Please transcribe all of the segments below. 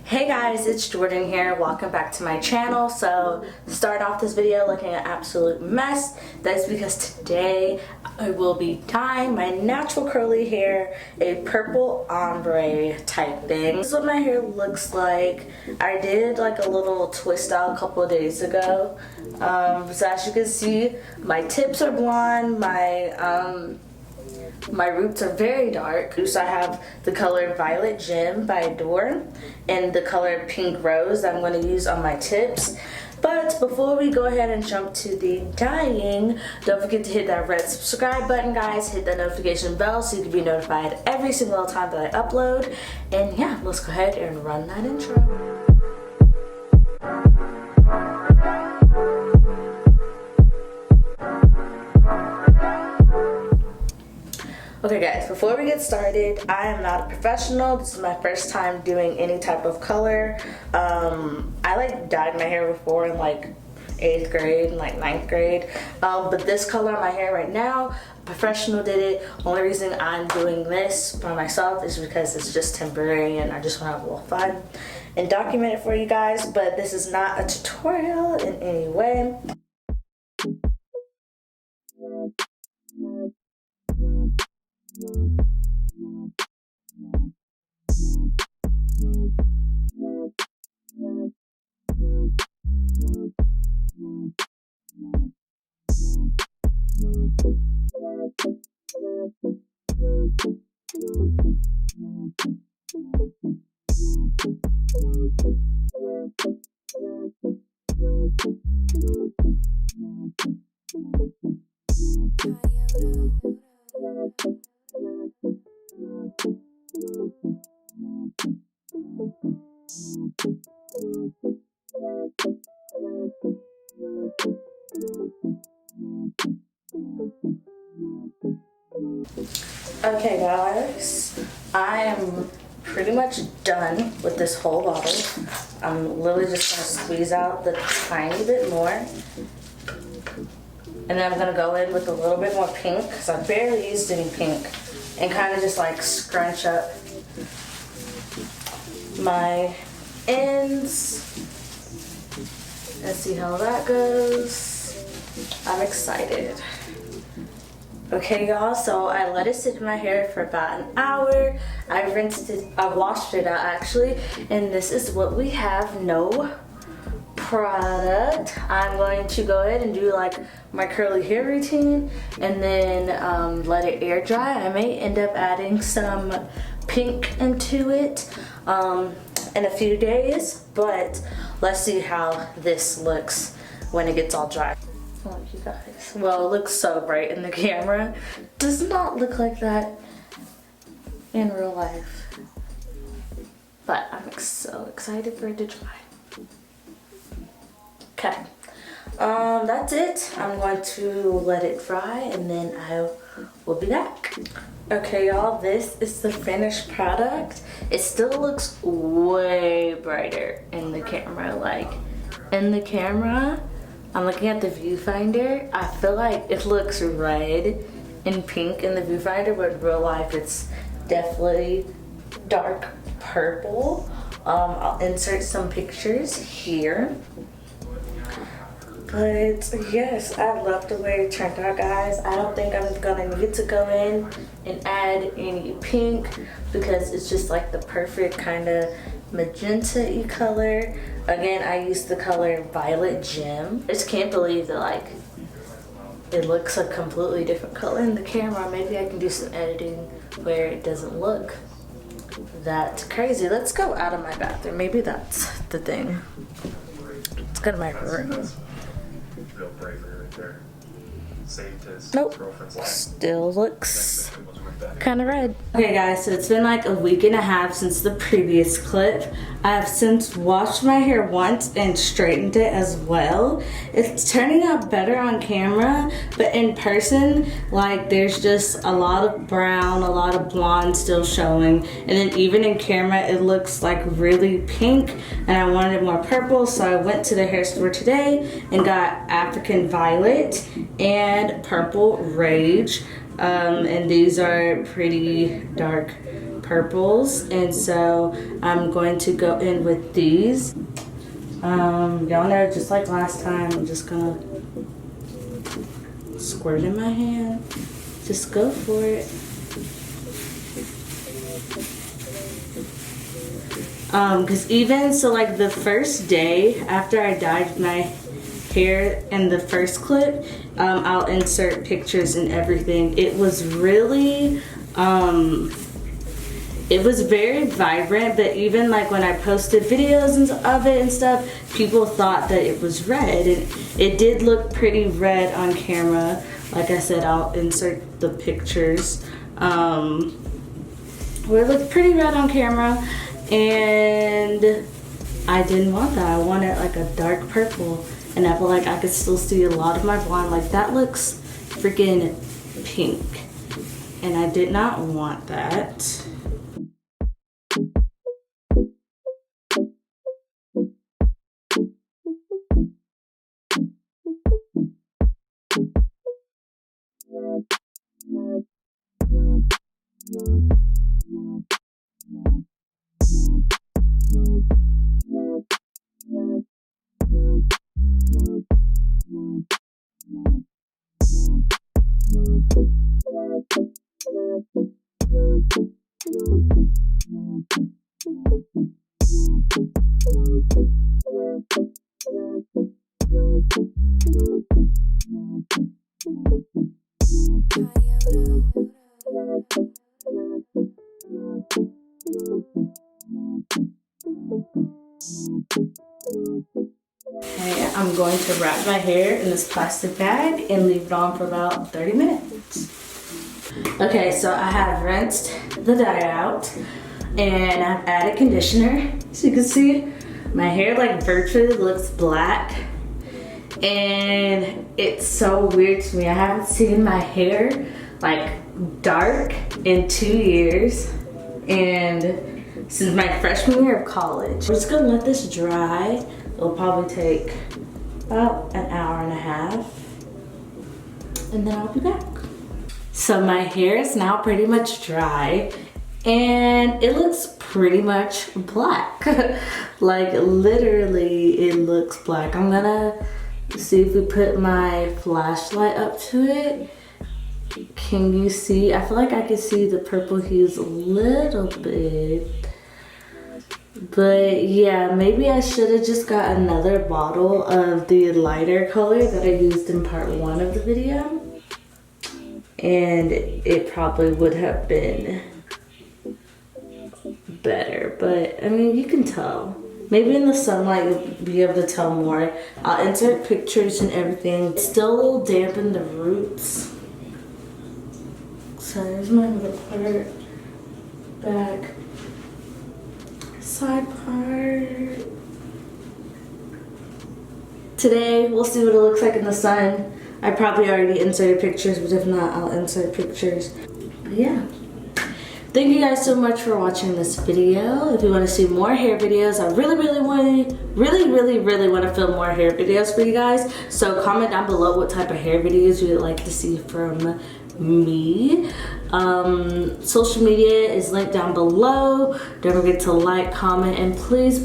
Hey guys, it's Jordan here. Welcome back to my channel. So start off this video looking an absolute mess. That's because today I will be dyeing my natural curly hair a purple ombre type thing. This is what my hair looks like. I did like a little twist out a couple of days ago. So as you can see, my tips are blonde, my roots are very dark. So I have the color Violet Gem by Adore and the color Pink Rose that I'm going to use on my tips. But before we go ahead and jump to the dyeing, don't forget to hit that red subscribe button, guys. Hit that notification bell so you can be notified every single time that I upload. And yeah, let's go ahead and run that intro. Okay guys, before we get started, I am not a professional. This is my first time doing any type of color. I like dyed my hair before in like 8th grade and like 9th grade. But this color on my hair right now, a professional did it. Only reason I'm doing this by myself is because it's just temporary and I just want to have a little fun and document it for you guys. But this is not a tutorial in any way. Okay guys, I am pretty much done with this whole bottle. I'm literally just going to squeeze out the tiny bit more. And then I'm going to go in with a little bit more pink because I barely used any pink. And kind of just like scrunch up my ends. Let's see how that goes. I'm excited. Okay y'all, so I let it sit in my hair for about an hour. I washed it out actually, and this is what we have. No product. I'm going to go ahead and do like my curly hair routine and then let it air dry. I may end up adding some pink into it in a few days, but let's see how this looks when it gets all dry. Oh, you guys. Well, it looks so bright in the camera. Does not look like that in real life. But I'm so excited for it to dry. Okay. That's it. I'm going to let it dry and then I will be back. Okay, y'all, this is the finished product. It still looks way brighter in the camera. Like, in the camera, I'm looking at the viewfinder. I feel like it looks red and pink in the viewfinder, but in real life it's definitely dark purple. I'll insert some pictures here. But yes, I love the way it turned out, guys. I don't think I'm gonna need to go in and add any pink because it's just like the perfect kind of magenta-y color. Again, I used the color Violet Gem. I just can't believe that like it looks a completely different color in the camera. Maybe I can do some editing where it doesn't look that crazy. Let's go out of my bathroom. Maybe that's the thing. Let's go to my room. Real bravery right there. Saved his Nope. girlfriend's life. Still looks kind of red. Okay guys, so it's been like a week and a half since the previous clip. I've since washed my hair once and straightened it as well. It's turning out better on camera, but in person, like there's just a lot of brown, a lot of blonde still showing. And then even in camera, it looks like really pink and I wanted it more purple. So I went to the hair store today and got African Violet and Purple Rage. And these are pretty dark purples, and so I'm going to go in with these. Y'all know, just like last time, I'm just gonna squirt in my hand. Just go for it. Because even so, like the first day after I dyed my hair in the first clip, I'll insert pictures and everything. It was really, it was very vibrant, but even like when I posted videos of it and stuff, people thought that it was red, and it did look pretty red on camera. Like I said, I'll insert the pictures. Well, it looked pretty red on camera, and I didn't want that. I wanted like a dark purple, and I feel like I could still see a lot of my blonde. Like that looks freaking pink, and I did not want that. Okay, I'm going to wrap my hair in this plastic bag and leave it on for about 30 minutes. Okay, so I have rinsed the dye out and I've added conditioner. So you can see my hair like virtually looks black, and it's so weird to me. I haven't seen my hair like dark in 2 years, and since my freshman year of college. We're just gonna let this dry. It'll probably take about an hour and a half, and then I'll be back. So my hair is now pretty much dry, and it looks pretty much black. Like literally it looks black. I'm gonna see if we put my flashlight up to it. Can you see? I feel like I can see the purple hues a little bit. But yeah, maybe I should have just got another bottle of the lighter color that I used in part 1 of the video. And it probably would have been better. But I mean, you can tell. Maybe in the sunlight you'll be able to tell more. I'll insert pictures and everything. It's still a little damp in the roots. So there's my little part, back, side part. Today, we'll see what it looks like in the sun. I probably already inserted pictures, but if not, I'll insert pictures. But yeah. Thank you guys so much for watching this video. If you want to see more hair videos, I really want to film more hair videos for you guys. So comment down below what type of hair videos you would like to see from me. Social media is linked down below. Don't forget to like, comment, and please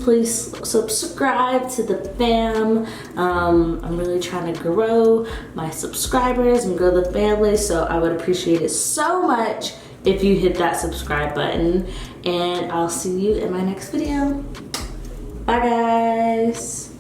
subscribe to the fam. I'm really trying to grow my subscribers and grow the family, so I would appreciate it so much if you hit that subscribe button, and I'll see you in my next video. Bye guys.